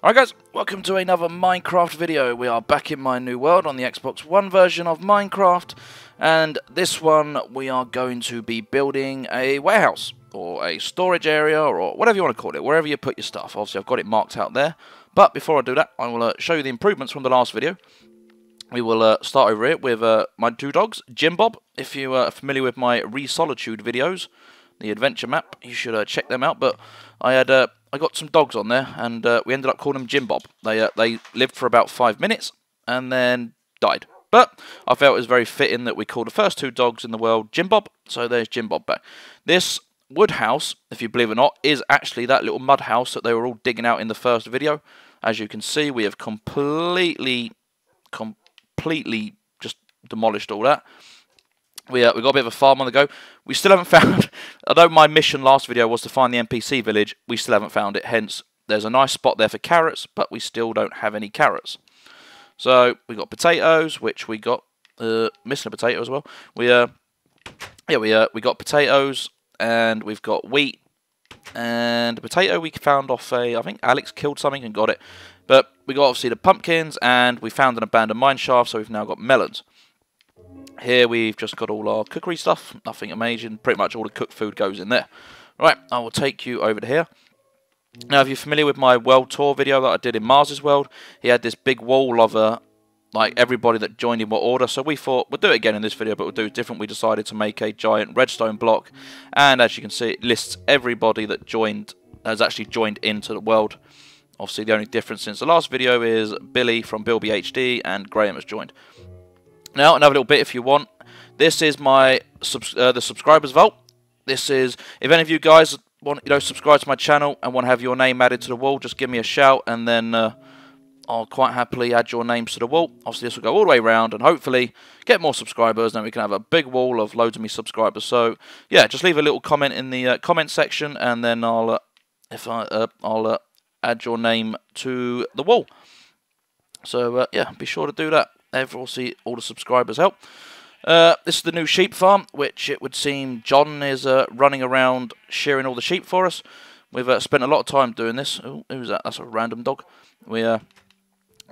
Alright guys, welcome to another Minecraft video. We are back in my new world on the Xbox One version of Minecraft, and this one we are going to be building a warehouse or a storage area or whatever you want to call it, wherever you put your stuff. Obviously I've got it marked out there, but before I do that I will show you the improvements from the last video. We will start over here with my two dogs, Jim Bob. If you are familiar with my Re-Solitude videos, the adventure map, you should check them out. But I got some dogs on there, and we ended up calling them Jim Bob. They lived for about 5 minutes and then died. But I felt it was very fitting that we called the first two dogs in the world Jim Bob, so there's Jim Bob back. This wood house, if you believe it or not, is actually that little mud house that they were all digging out in the first video. As you can see, we have completely just demolished all that. We got a bit of a farm on the go. We still haven't found, although my mission last video was to find the NPC village, we still haven't found it. Hence, there's a nice spot there for carrots, but we still don't have any carrots. So we got potatoes, which we got missing a potato as well. We got potatoes, and we've got wheat and a potato we found off I think Alex killed something and got it. But we got obviously the pumpkins, and we found an abandoned mine shaft, so we've now got melons. Here we've just got all our cookery stuff, nothing amazing, pretty much all the cooked food goes in there. Right, I will take you over to here. Now if you're familiar with my world tour video that I did in Mars's world, he had this big wall of like everybody that joined in what order, so we thought we'll do it again in this video, but we'll do it different. We decided to make a giant redstone block, and as you can see it lists everybody that has actually joined into the world. Obviously the only difference since the last video is Billy from Bilby HD and Graham has joined. Now, another little bit if you want. This is my the subscribers vault. This is, if any of you guys want, subscribe to my channel and want to have your name added to the wall, just give me a shout, and then I'll quite happily add your names to the wall. Obviously, this will go all the way around and hopefully get more subscribers. Then we can have a big wall of loads of me subscribers. So yeah, just leave a little comment in the comment section, and then I'll add your name to the wall. So yeah, be sure to do that. Obviously, all the subscribers help. This is the new sheep farm, which it would seem John is running around shearing all the sheep for us. We've spent a lot of time doing this. Oh, who's that? That's a random dog. We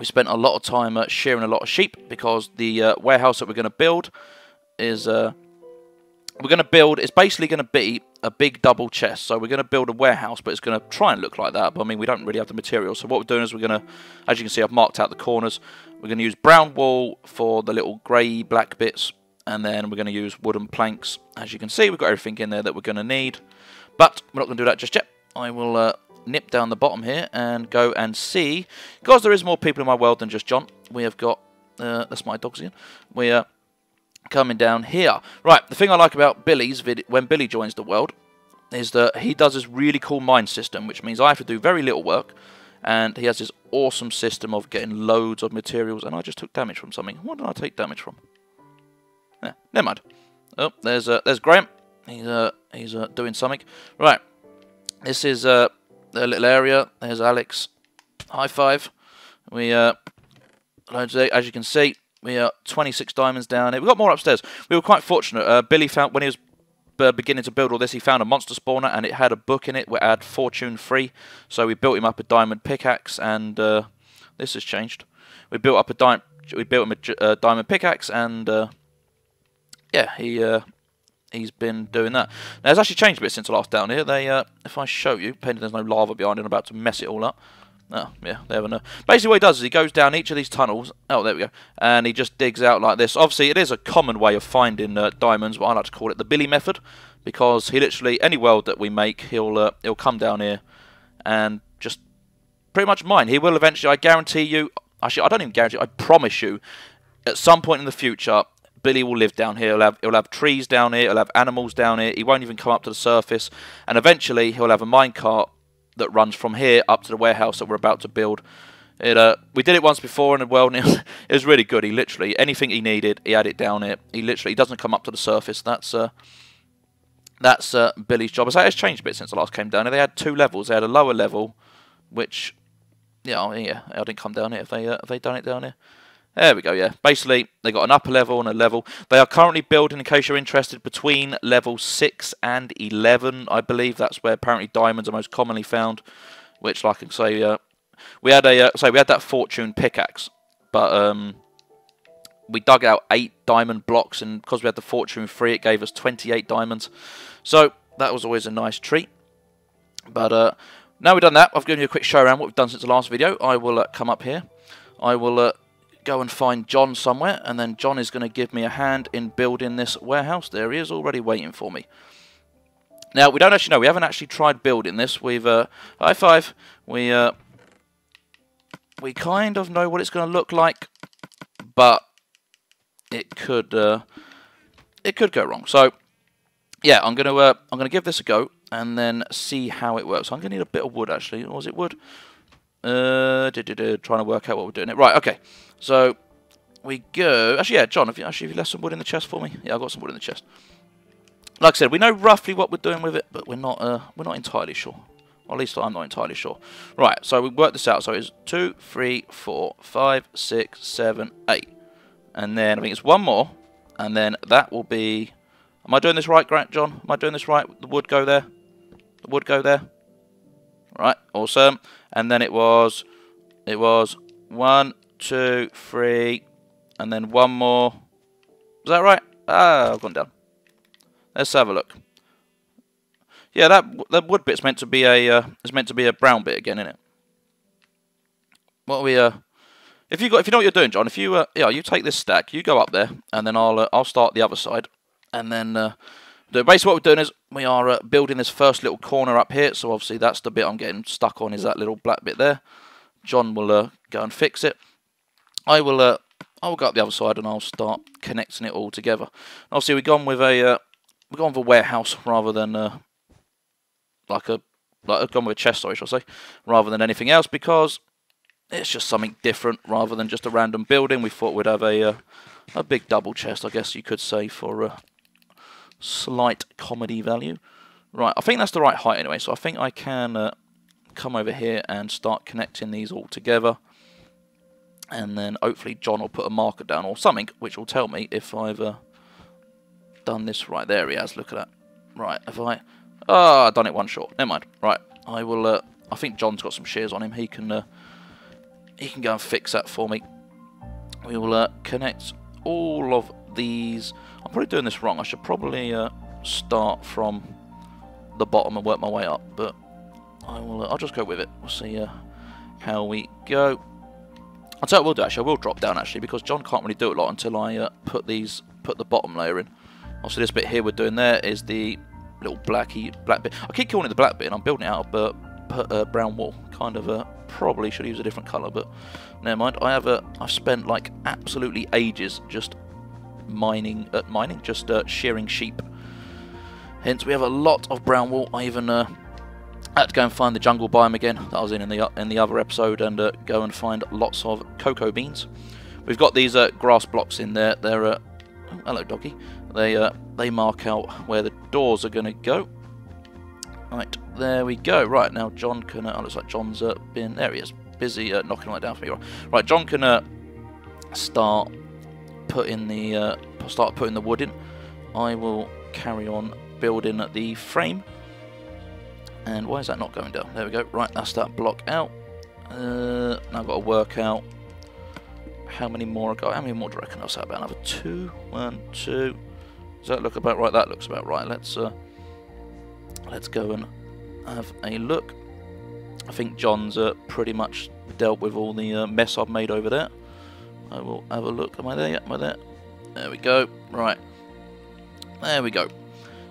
spent a lot of time shearing a lot of sheep because the warehouse that we're going to build is it's basically going to be a big double chest. So we're going to build a warehouse, but it's going to try and look like that. But I mean, we don't really have the materials. So what we're doing is we're going to, as you can see, I've marked out the corners. We're going to use brown wool for the little grey black bits, and then we're going to use wooden planks. As you can see, we've got everything in there that we're going to need, but we're not going to do that just yet. I will nip down the bottom here and go and see, because there is more people in my world than just John. We have got, that's my dogs again. We are coming down here. Right, the thing I like about Billy's video, when Billy joins the world, is that he does this really cool mine system, which means I have to do very little work. And he has this awesome system of getting loads of materials. And I just took damage from something. What did I take damage from? Yeah, never mind. Oh, there's Graham. He's doing something. Right. This is the little area. There's Alex. High five. We as you can see, we are 26 diamonds down here. We've got more upstairs. We were quite fortunate. Billy found, when he was beginning to build all this, he found a monster spawner, and it had a book in it where it had fortune free. So we built him up a diamond pickaxe, and this has changed. We built him a diamond pickaxe, and yeah, he's been doing that. Now it's actually changed a bit since I last down here. If I show you, pending there's no lava behind it, I'm about to mess it all up. Oh, yeah, there we go. Basically what he does is he goes down each of these tunnels. Oh, there we go. And he just digs out like this. Obviously, it is a common way of finding diamonds, but I like to call it the Billy method, because he literally, any world that we make, he'll come down here and just pretty much mine. He will eventually, I guarantee you, actually, I don't even guarantee you, I promise you, at some point in the future, Billy will live down here. He'll have trees down here. He'll have animals down here. He won't even come up to the surface. And eventually, he'll have a minecart that runs from here up to the warehouse that we're about to build. We did it once before in the world, and it was really good. He literally, anything he needed, he had it down here. He doesn't come up to the surface. That's Billy's job. So it's changed a bit since I last came down here. They had 2 levels. They had a lower level, which, yeah, I didn't come down here. Have they done it down here? There we go, yeah. Basically, they got an upper level and a level. They are currently building, in case you're interested, between level 6 and 11. I believe that's where apparently diamonds are most commonly found, which, like I say, we had we had that fortune pickaxe, but we dug out 8 diamond blocks, and because we had the fortune 3, it gave us 28 diamonds. So that was always a nice treat. But now we've done that, I've given you a quick show around what we've done since the last video. I will come up here. I will go and find John somewhere, and then John is going to give me a hand in building this warehouse. There he is, already waiting for me. Now, we don't actually know. We haven't actually tried building this. We've high five. We kind of know what it's going to look like, but it could go wrong. So yeah, I'm gonna give this a go and then see how it works. I'm gonna need a bit of wood actually. Or was it wood? Trying to work out what we're doing. Right. Okay. So we go. Actually, yeah, John. Have you left some wood in the chest for me? Yeah, I've got some wood in the chest. Like I said, we know roughly what we're doing with it, but we're not entirely sure. Or at least I'm not entirely sure. Right. So we worked this out. So it's 2, 3, 4, 5, 6, 7, 8. And then I think it's one more, and then that will be... Am I doing this right, Grant, John? Am I doing this right? The wood go there? The wood go there? Right, awesome. And then it was 1, 2, 3, and then one more. Is that right? Ah, I've gone down. Let's have a look. Yeah, that wood bit's meant to be a brown bit again, isn't it? What are we If you know what you're doing, John, if you you take this stack, you go up there, and then I'll start the other side, and then basically what we're doing is we are building this first little corner up here. So obviously that's the bit I'm getting stuck on, is that little black bit there. John will go and fix it. I will go up the other side and I'll start connecting it all together. And obviously we've gone with a warehouse rather than gone with a chest, sorry, shall I say, rather than anything else, because it's just something different rather than just a random building. We thought we'd have a big double chest, I guess you could say, for slight comedy value. Right, I think that's the right height anyway, so I think I can come over here and start connecting these all together. And then hopefully John will put a marker down or something, which will tell me if I've done this right. There he has, look at that. Right, have I... Oh, I've done it one short. Never mind. Right, I will... I think John's got some shears on him. He can go and fix that for me. We will connect all of these. I'm probably doing this wrong. I should probably start from the bottom and work my way up, but I'll just go with it. We'll see how we go. I'll tell you what we'll do actually. I will drop down actually, because John can't really do a lot until I put the bottom layer in. Also, this bit here we're doing there is the little black bit. I keep calling it the black bit, and I'm building it out of brown wool. Kind of probably should use a different colour, but never mind. I've spent like absolutely ages just shearing sheep. Hence, we have a lot of brown wool. I even had to go and find the jungle biome again that I was in the other episode, and go and find lots of cocoa beans. We've got these grass blocks in there. They're oh, hello, doggy. They mark out where the doors are going to go. Right, there we go. Right, now John can... oh, looks like John's been... There he is. Busy knocking all that down for me. Right, John can start putting the wood in. I will carry on building the frame. And why is that not going down? There we go. Right, that's that block out. Now I've got to work out how many more I got. How many more do I reckon I'll say? About another 2. 1, 2. Does that look about right? That looks about right. Let's go and have a look. I think John's pretty much dealt with all the mess I've made over there. I will have a look. Am I there yet? Am I there? There we go. Right. There we go.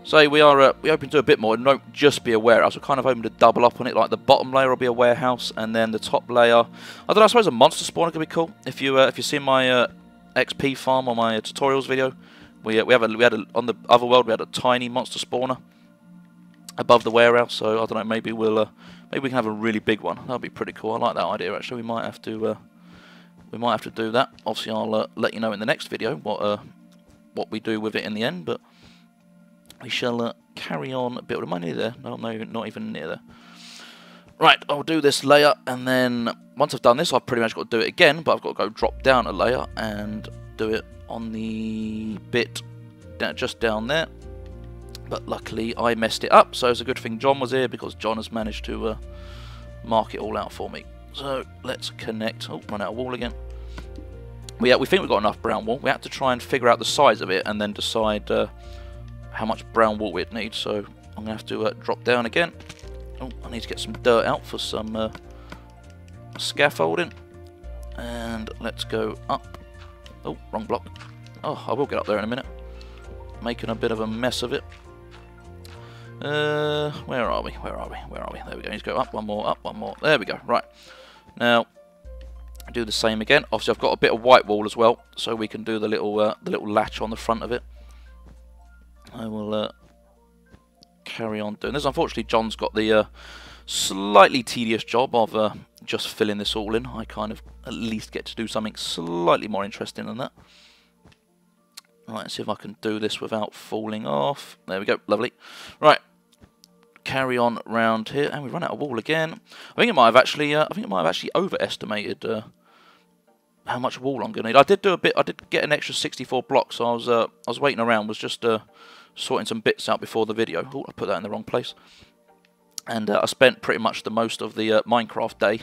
So we hoping to do a bit more. And don't just be a warehouse. We're kind of hoping to double up on it. Like the bottom layer will be a warehouse, and then the top layer, I don't know. I suppose a monster spawner could be cool. If you've seen my XP farm on my tutorials video, we had on the other world we had a tiny monster spawner above the warehouse. So I don't know. Maybe we can have a really big one. That'd be pretty cool. I like that idea actually. We might have to do that. Obviously, I'll let you know in the next video what we do with it in the end. But we shall carry on building. Am I near there? No, not even near there. Right, I'll do this layer, and then once I've done this, I've pretty much got to do it again, but I've got to go drop down a layer and do it on the bit just down there. But luckily, I messed it up, so it's a good thing John was here, because John has managed to mark it all out for me. So let's connect. Oh, run out of wall again. We think we've got enough brown wool. We have to try and figure out the size of it and then decide how much brown wool it needs. So I'm going to have to drop down again. Oh, I need to get some dirt out for some scaffolding. And let's go up. Oh, wrong block. Oh, I will get up there in a minute. Making a bit of a mess of it. Where are we? Where are we? Where are we? There we go. Let's go up one more, up one more. There we go. Right. Now, do the same again. Obviously, I've got a bit of white wool as well, so we can do the little latch on the front of it. I will carry on doing this. Unfortunately, John's got the slightly tedious job of just filling this all in. I kind of at least get to do something slightly more interesting than that. Right, let's see if I can do this without falling off. There we go, lovely. Right, carry on round here, and we've run out of wool again. I think it might have actually, overestimated how much wool I'm going to need. I did do a bit. I did get an extra 64 blocks. So I was waiting around, was just sorting some bits out before the video. Oh, I put that in the wrong place. And I spent pretty much the most of the Minecraft day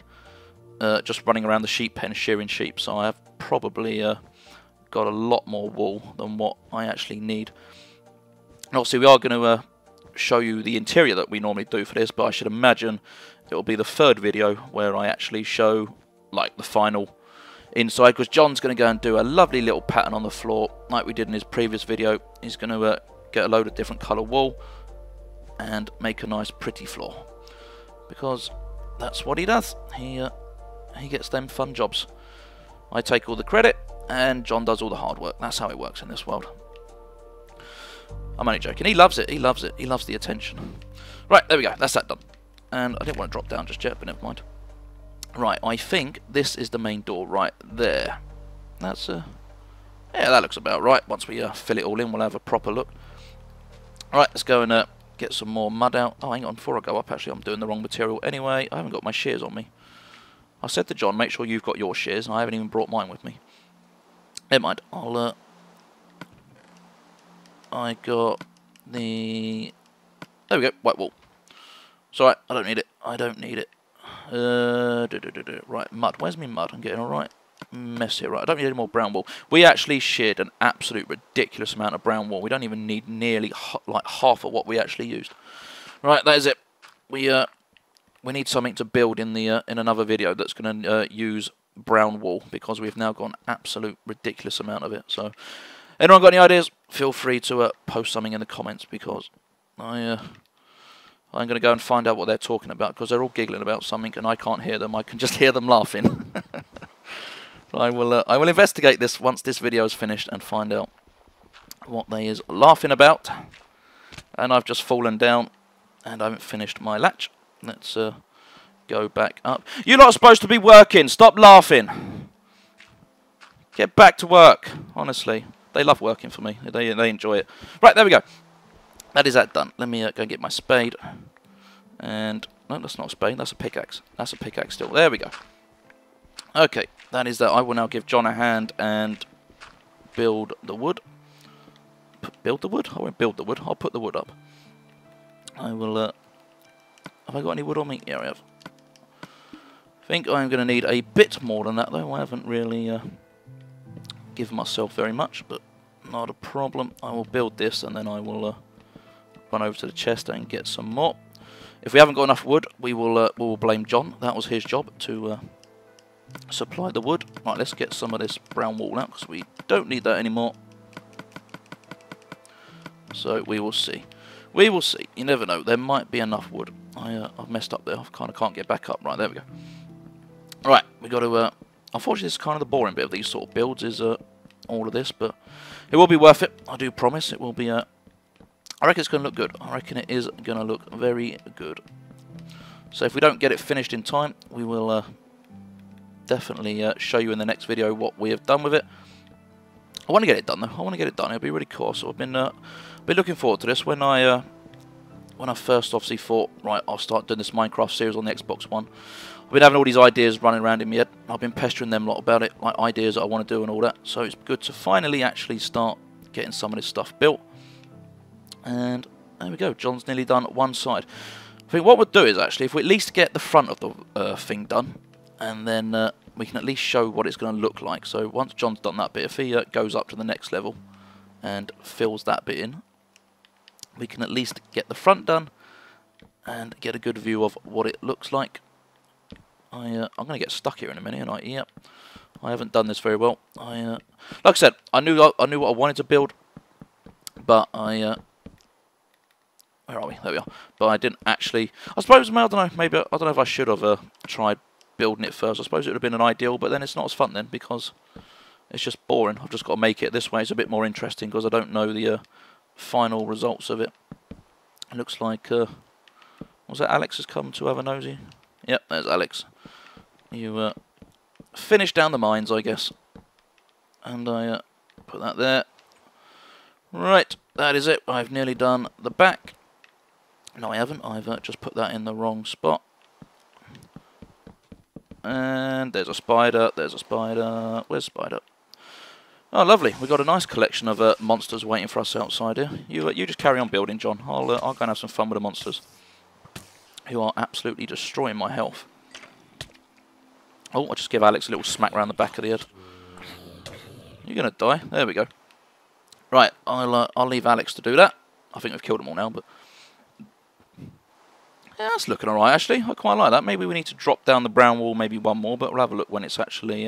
just running around the sheep pen, shearing sheep. So I have probably got a lot more wool than what I actually need. And obviously we are going to show you the interior that we normally do for this, but I should imagine it will be the third video where I actually show like the final inside, because John's going to go and do a lovely little pattern on the floor like we did in his previous video. He's going to get a load of different colour wool and make a nice pretty floor, because that's what he does. He gets them fun jobs. I take all the credit and John does all the hard work. That's how it works in this world. I'm only joking. He loves it. He loves it. He loves the attention. Right, there we go. That's that done. And I didn't want to drop down just yet, but never mind. Right, I think this is the main door right there. That's yeah, that looks about right. Once we fill it all in, we'll have a proper look. Right, let's go and get some more mud out. Oh, hang on. Before I go up, actually, I'm doing the wrong material anyway. I haven't got my shears on me. I said to John, make sure you've got your shears, and I haven't even brought mine with me. Never mind. I got the... There we go. White wool. It's alright. I don't need it. I don't need it. Right, mud. Where's my mud? I'm getting alright mess here. Right, I don't need any more brown wool. We actually sheared an absolute ridiculous amount of brown wool. We don't even need nearly like half of what we actually used. Right, that is it. We need something to build in the in another video that's going to use brown wool, because we've now got an absolute ridiculous amount of it. So, anyone got any ideas? Feel free to post something in the comments, because I'm going to go and find out what they're talking about, because they're all giggling about something and I can't hear them. I can just hear them laughing. I will investigate this once this video is finished and find out what they is laughing about. And I've just fallen down and I haven't finished my latch. Let's go back up. You're not supposed to be working. Stop laughing. Get back to work. Honestly, they love working for me. They enjoy it. Right, there we go. That is that done. Let me go and get my spade. And no, that's not a spade. That's a pickaxe. That's a pickaxe still. There we go. Okay, that is that. I will now give John a hand and build the wood. Build the wood? I won't build the wood. I'll put the wood up. I will. Have I got any wood on me? Yeah, I have. I think I'm going to need a bit more than that, though. I haven't really given myself very much, but not a problem. I will build this, and then I will run over to the chest and get some more. If we haven't got enough wood, we will blame John. That was his job to supply the wood. Right, let's get some of this brown wool out, because we don't need that anymore. So we will see. We will see. You never know. There might be enough wood. I've messed up there. I kind of can't get back up. Right, there we go. Right, we got to... unfortunately, this is kind of the boring bit of these sort of builds, is all of this, but it will be worth it. I do promise it will be... I reckon it's going to look good. I reckon it is going to look very good. So if we don't get it finished in time, we will definitely show you in the next video what we have done with it. I want to get it done, though. I want to get it done. It'll be really cool. So I've been looking forward to this. When I first obviously thought, right, I'll start doing this Minecraft series on the Xbox One, I've been having all these ideas running around in my head. I've been pestering them a lot about it, like ideas that I want to do and all that. So it's good to finally actually start getting some of this stuff built. And there we go. John's nearly done one side. I think what we'll do is actually, if we at least get the front of the thing done, and then we can at least show what it's going to look like. So once John's done that bit, if he goes up to the next level and fills that bit in, we can at least get the front done and get a good view of what it looks like. I'm going to get stuck here in a minute, and yep, I haven't done this very well. Like I said, I knew what I wanted to build, but where are we? There we are. But I didn't actually. I suppose, I don't know. Maybe I don't know if I should have tried building it first. I suppose it would have been an ideal, but then it's not as fun then because it's just boring. I've just got to make it this way. It's a bit more interesting because I don't know the final results of it. It looks like was that Alex has come to have a nosy? Yep, there's Alex. You finish down the mines, I guess, and I put that there. Right, that is it. I've nearly done the back. No, I haven't. I've just put that in the wrong spot. And there's a spider. There's a spider. Where's Spider? Oh, lovely. We've got a nice collection of monsters waiting for us outside here. You just carry on building, John. I'll go and have some fun with the monsters, who are absolutely destroying my health. Oh, I'll just give Alex a little smack around the back of the head. You're going to die. There we go. Right, I'll leave Alex to do that. I think we've killed them all now, but yeah, that's looking alright actually. I quite like that. Maybe we need to drop down the brown wall, maybe one more, but we'll have a look when it's actually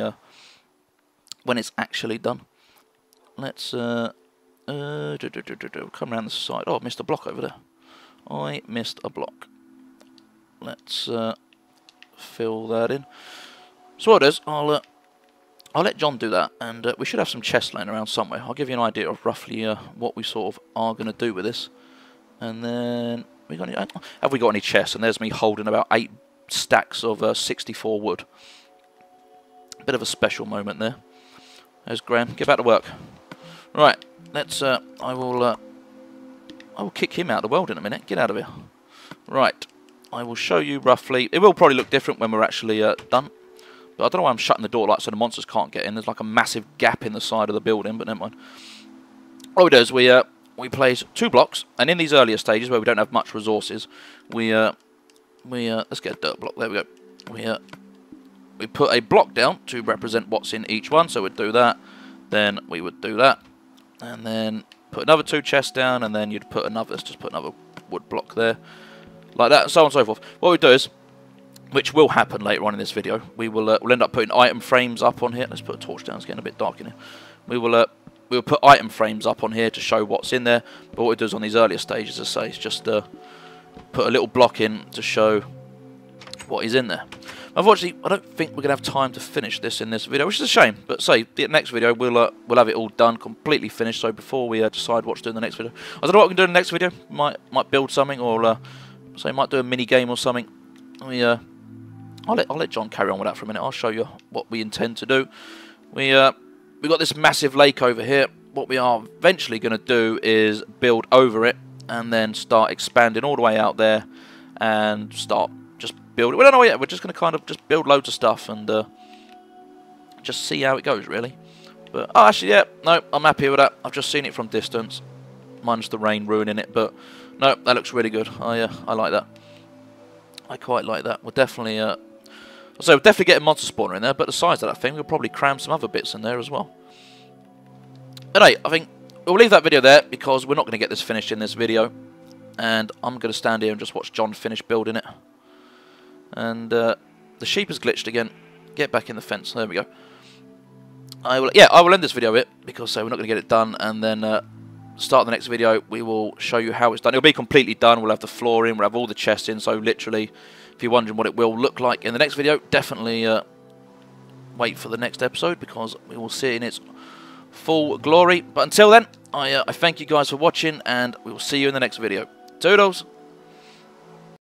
done. Let's come around the side. Oh, I missed a block over there. I missed a block. Let's fill that in. So what it is, I'll let John do that, and we should have some chests laying around somewhere. I'll give you an idea of roughly what we sort of are going to do with this, and then have we got any chests? And there's me holding about 8 stacks of 64 wood. Bit of a special moment there. There's Graham. Get back to work. Right, let's. I will kick him out of the world in a minute. Get out of here. Right, I will show you roughly. It will probably look different when we're actually done. But I don't know why I'm shutting the door like so the monsters can't get in. There's like a massive gap in the side of the building, but never mind. What we do is we place 2 blocks, and in these earlier stages where we don't have much resources, let's get a dirt block. There we go. We put a block down to represent what's in each one. So we'd do that, then we would do that, and then put another 2 chests down, and then you'd put another. Let's just put another wood block there, like that, and so on and so forth. What we do is, which will happen later on in this video, we'll end up putting item frames up on here. Let's put a torch down. It's getting a bit dark in here. We'll put item frames up on here to show what's in there. But what we do is on these earlier stages, as I say, is just put a little block in to show what is in there. Unfortunately, I don't think we're going to have time to finish this in this video, which is a shame. But say, the next video, we'll have it all done, completely finished. So before we decide what to do in the next video, I don't know what we can do in the next video. Might build something, or say might do a mini game or something. I'll let John carry on with that for a minute. I'll show you what we intend to do. We got this massive lake over here. What we are eventually going to do is build over it and then start expanding all the way out there and start just building. We don't know yet. We're just going to kind of just build loads of stuff and just see how it goes, really. But oh, actually, yeah, no, I'm happy with that. I've just seen it from distance, minus the rain ruining it. But no, that looks really good. I like that. I quite like that. We'll definitely so we'll definitely get a monster spawner in there, but the size of that thing, we'll probably cram some other bits in there as well. But hey, I think we'll leave that video there because we're not going to get this finished in this video. And I'm going to stand here and just watch John finish building it. And the sheep has glitched again. Get back in the fence. There we go. I will end this video here because we're not going to get it done. And then start the next video, we will show you how it's done. It'll be completely done. We'll have the floor in. We'll have all the chests in. So literally, if you're wondering what it will look like in the next video, definitely wait for the next episode because we will see it in its full glory. But until then, I thank you guys for watching, and we will see you in the next video. Toodles!